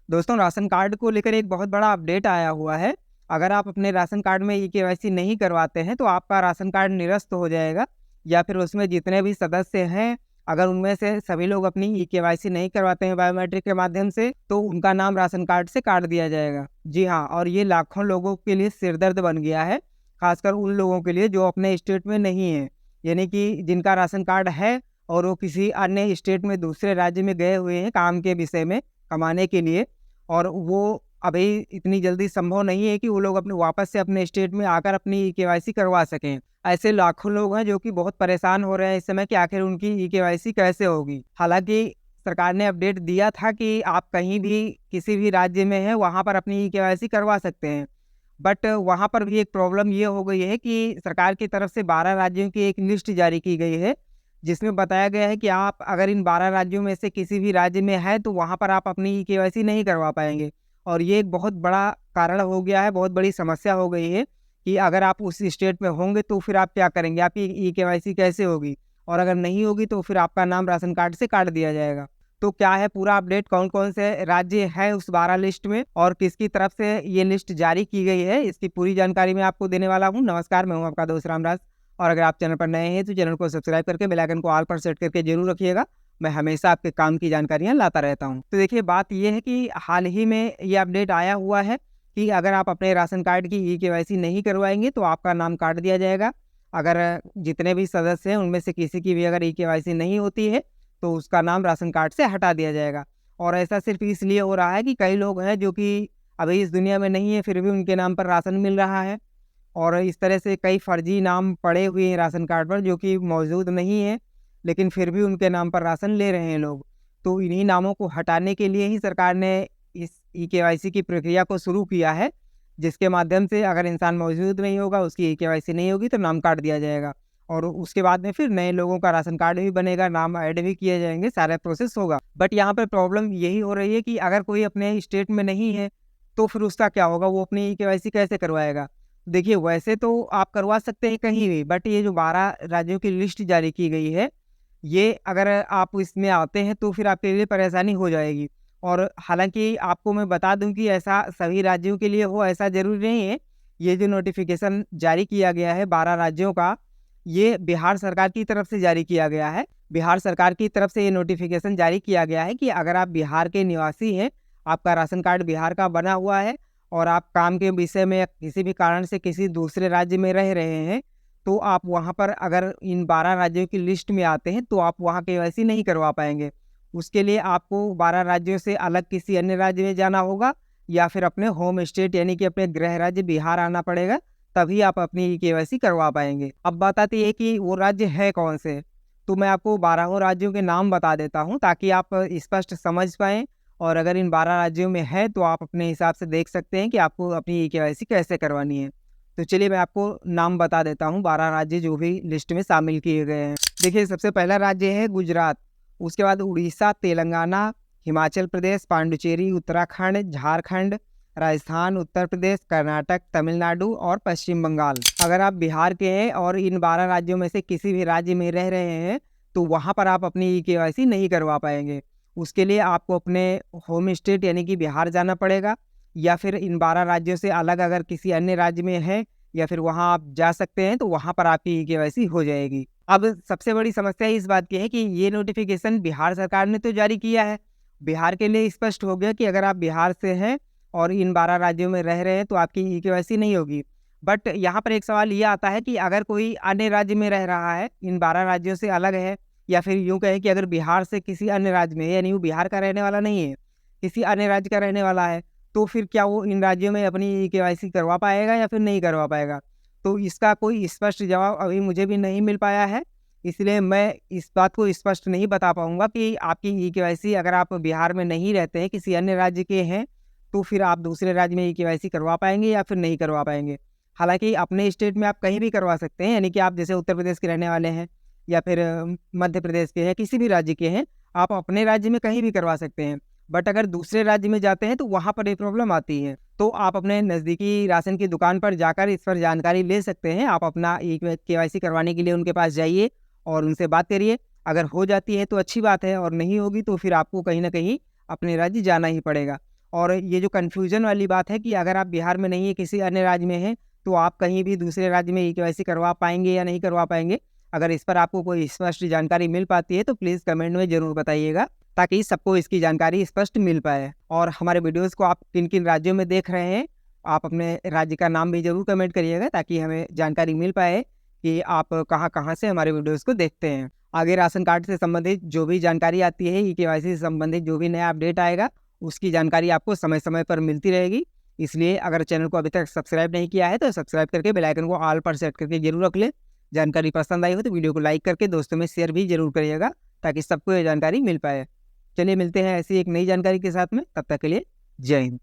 दोस्तों, ration card को लेकर एक बहुत बड़ा अपडेट आया हुआ है। अगर आप अपने राशन कार्ड में ई-केवाईसी नहीं करवाते हैं, तो आपका राशन कार्ड निरस्त हो जाएगा या फिर उसमें जितने भी सदस्य हैं, अगर उनमें से सभी लोग अपनी ई-केवाईसी नहीं करवाते हैं बायोमेट्रिक के माध्यम से, तो उनका नाम राशन कार्ड से काट दिया जाएगा। जी हाँ, और ये लाखों लोगों के लिए सिरदर्द बन गया है, खासकर उन लोगों के लिए जो अपने स्टेट में नहीं हैं। यानी कि जिनका राशन कार्ड है और वो किसी अन्य स्टेट में, दूसरे राज्य में गए हुए हैं काम के विषय में, कमाने के लिए, और वो अभी इतनी जल्दी संभव नहीं है कि वो लोग अपने वापस से अपने स्टेट में आकर अपनी ई-केवाईसी करवा सकें। ऐसे लाखों लोग हैं जो कि बहुत परेशान हो रहे हैं इस समय कि आखिर उनकी ई-केवाईसी कैसे होगी। हालाँकि सरकार ने अपडेट दिया था कि आप कहीं भी किसी भी राज्य में हैं, वहाँ पर अपनी ई-केवाईसी करवा सकते हैं। बट वहाँ पर भी एक प्रॉब्लम ये हो गई है कि सरकार की तरफ से 12 राज्यों की एक लिस्ट जारी की गई है, जिसमें बताया गया है कि आप अगर इन 12 राज्यों में से किसी भी राज्य में हैं, तो वहाँ पर आप अपनी ई-केवाईसी नहीं करवा पाएँगे। और ये एक बहुत बड़ा कारण हो गया है, बहुत बड़ी समस्या हो गई है कि अगर आप उस स्टेट में होंगे, तो फिर आप क्या करेंगे? आपकी ई-केवाईसी कैसे होगी? और अगर नहीं होगी, तो फिर आपका नाम राशन कार्ड से काट दिया जाएगा। तो क्या है पूरा अपडेट, कौन-कौन से राज्य हैं उस 12 लिस्ट में और किसकी तरफ से ये लिस्ट जारी की गई है, इसकी पूरी जानकारी मैं आपको देने वाला हूँ। नमस्कार, मैं हूँ आपका दोस्त रामराज, और अगर आप चैनल पर नए हैं, तो चैनल को सब्सक्राइब करके बेल आइकन को ऑल पर सेट करके ज़रूर रखिएगा। मैं हमेशा आपके काम की जानकारियाँ लाता रहता हूँ। तो देखिए, बात ये है कि हाल ही में ये अपडेट आया हुआ है कि अगर आप अपने राशन कार्ड की ई-केवाईसी नहीं करवाएँगे, तो आपका नाम काट दिया जाएगा। अगर जितने भी सदस्य हैं, उनमें से किसी की भी अगर ई-केवाईसी नहीं होती है, तो उसका नाम राशन कार्ड से हटा दिया जाएगा। और ऐसा सिर्फ़ इसलिए हो रहा है कि कई लोग हैं जो कि अभी इस दुनिया में नहीं है, फिर भी उनके नाम पर राशन मिल रहा है। और इस तरह से कई फर्जी नाम पड़े हुए हैं राशन कार्ड पर, जो कि मौजूद नहीं है, लेकिन फिर भी उनके नाम पर राशन ले रहे हैं लोग। तो इन्हीं नामों को हटाने के लिए ही सरकार ने इस ई-केवाईसी की प्रक्रिया को शुरू किया है, जिसके माध्यम से अगर इंसान मौजूद नहीं होगा, उसकी ई-केवाईसी नहीं होगी, तो नाम काट दिया जाएगा। और उसके बाद में फिर नए लोगों का राशन कार्ड भी बनेगा, नाम ऐड भी किए जाएँगे, सारा प्रोसेस होगा। बट यहाँ पे प्रॉब्लम यही हो रही है कि अगर कोई अपने स्टेट में नहीं है, तो फिर उसका क्या होगा? वो अपनी ई-केवाईसी कैसे करवाएगा? देखिए, वैसे तो आप करवा सकते हैं कहीं भी, बट ये जो 12 राज्यों की लिस्ट जारी की गई है, ये अगर आप इसमें आते हैं, तो फिर आपके लिए परेशानी हो जाएगी। और हालाँकि आपको मैं बता दूँ कि ऐसा सभी राज्यों के लिए हो, ऐसा ज़रूरी नहीं है। ये जो नोटिफ़िकेशन जारी किया गया है 12 राज्यों का, ये बिहार सरकार की तरफ से जारी किया गया है। बिहार सरकार की तरफ से ये नोटिफ़िकेशन जारी किया गया है कि अगर आप बिहार के निवासी हैं, आपका राशन कार्ड बिहार का बना हुआ है और आप काम के विषय में या किसी भी कारण से किसी दूसरे राज्य में रह रहे हैं, तो आप वहाँ पर अगर इन 12 राज्यों की लिस्ट में आते हैं, तो आप वहाँ केवाईसी नहीं करवा पाएँगे। उसके लिए आपको 12 राज्यों से अलग किसी अन्य राज्य में जाना होगा या फिर अपने होम स्टेट यानी कि अपने गृह राज्य बिहार आना पड़ेगा, तभी आप अपनी केवाईसी करवा पाएँगे। अब बात आती है कि वो राज्य है कौन से? तो मैं आपको 12 राज्यों के नाम बता देता हूँ ताकि आप स्पष्ट समझ पाएँ, और अगर इन 12 राज्यों में है, तो आप अपने हिसाब से देख सकते हैं कि आपको अपनी ई-केवाईसी कैसे करवानी है। तो चलिए मैं आपको नाम बता देता हूँ 12 राज्य जो भी लिस्ट में शामिल किए गए हैं। देखिए, सबसे पहला राज्य है गुजरात, उसके बाद उड़ीसा, तेलंगाना, हिमाचल प्रदेश, पांडिचेरी, उत्तराखंड, झारखंड, राजस्थान, उत्तर प्रदेश, कर्नाटक, तमिलनाडु और पश्चिम बंगाल। अगर आप बिहार के हैं और इन 12 राज्यों में से किसी भी राज्य में रह रहे हैं, तो वहाँ पर आप अपनी ई-केवाईसी नहीं करवा पाएँगे। उसके लिए आपको अपने होम स्टेट यानी कि बिहार जाना पड़ेगा, या फिर इन 12 राज्यों से अलग अगर किसी अन्य राज्य में है, या फिर वहाँ आप जा सकते हैं, तो वहाँ पर आपकी ई-केवाईसी हो जाएगी। अब सबसे बड़ी समस्या इस बात की है कि ये नोटिफ़िकेशन बिहार सरकार ने तो जारी किया है। बिहार के लिए स्पष्ट हो गया कि अगर आप बिहार से हैं और इन 12 राज्यों में रह रहे हैं, तो आपकी ई-केवाईसी नहीं होगी। बट यहाँ पर एक सवाल ये आता है कि अगर कोई अन्य राज्य में रह रहा है, इन 12 राज्यों से अलग है, या फिर यूँ कहें कि अगर बिहार से किसी अन्य राज्य में है, यानी वो बिहार का रहने वाला नहीं है, किसी अन्य राज्य का रहने वाला है, तो फिर क्या वो इन राज्यों में अपनी ई-केवाईसी करवा पाएगा या फिर नहीं करवा पाएगा? तो इसका कोई स्पष्ट जवाब अभी मुझे भी नहीं मिल पाया है, इसलिए मैं इस बात को स्पष्ट नहीं बता पाऊँगा कि आपकी ई-केवाईसी, अगर आप बिहार में नहीं रहते हैं, किसी अन्य राज्य के हैं, तो फिर आप दूसरे राज्य में ई-केवाईसी करवा पाएँगे या फिर नहीं करवा पाएँगे। हालाँकि अपने स्टेट में आप कहीं भी करवा सकते हैं, यानी कि आप जैसे उत्तर प्रदेश के रहने वाले हैं या फिर मध्य प्रदेश के हैं, किसी भी राज्य के हैं, आप अपने राज्य में कहीं भी करवा सकते हैं। बट अगर दूसरे राज्य में जाते हैं, तो वहाँ पर ये प्रॉब्लम आती है। तो आप अपने नज़दीकी राशन की दुकान पर जाकर इस पर जानकारी ले सकते हैं। आप अपना केवाईसी करवाने के लिए उनके पास जाइए और उनसे बात करिए। अगर हो जाती है तो अच्छी बात है, और नहीं होगी तो फिर आपको कहीं न कहीं अपने राज्य जाना ही पड़ेगा। और ये जो कन्फ्यूजन वाली बात है कि अगर आप बिहार में नहीं है, किसी अन्य राज्य में हैं, तो आप कहीं भी दूसरे राज्य में ई-केवाईसी करवा पाएँगे या नहीं करवा पाएँगे? अगर इस पर आपको कोई स्पष्ट जानकारी मिल पाती है तो प्लीज़ कमेंट में ज़रूर बताइएगा, ताकि सबको इसकी जानकारी स्पष्ट मिल पाए। और हमारे वीडियोज़ को आप किन-किन राज्यों में देख रहे हैं, आप अपने राज्य का नाम भी ज़रूर कमेंट करिएगा, ताकि हमें जानकारी मिल पाए कि आप कहाँ-कहाँ से हमारे वीडियोज़ को देखते हैं। आगे राशन कार्ड से संबंधित जो भी जानकारी आती है, ई-केवाईसी से संबंधित जो भी नया अपडेट आएगा, उसकी जानकारी आपको समय-समय पर मिलती रहेगी। इसलिए अगर चैनल को अभी तक सब्सक्राइब नहीं किया है तो सब्सक्राइब करके बेल आइकन को ऑल पर सेट करके ज़रूर रख लें। जानकारी पसंद आई हो तो वीडियो को लाइक करके दोस्तों में शेयर भी ज़रूर करिएगा, ताकि सबको ये जानकारी मिल पाए। चलिए मिलते हैं ऐसी एक नई जानकारी के साथ में, तब तक के लिए जय हिंद।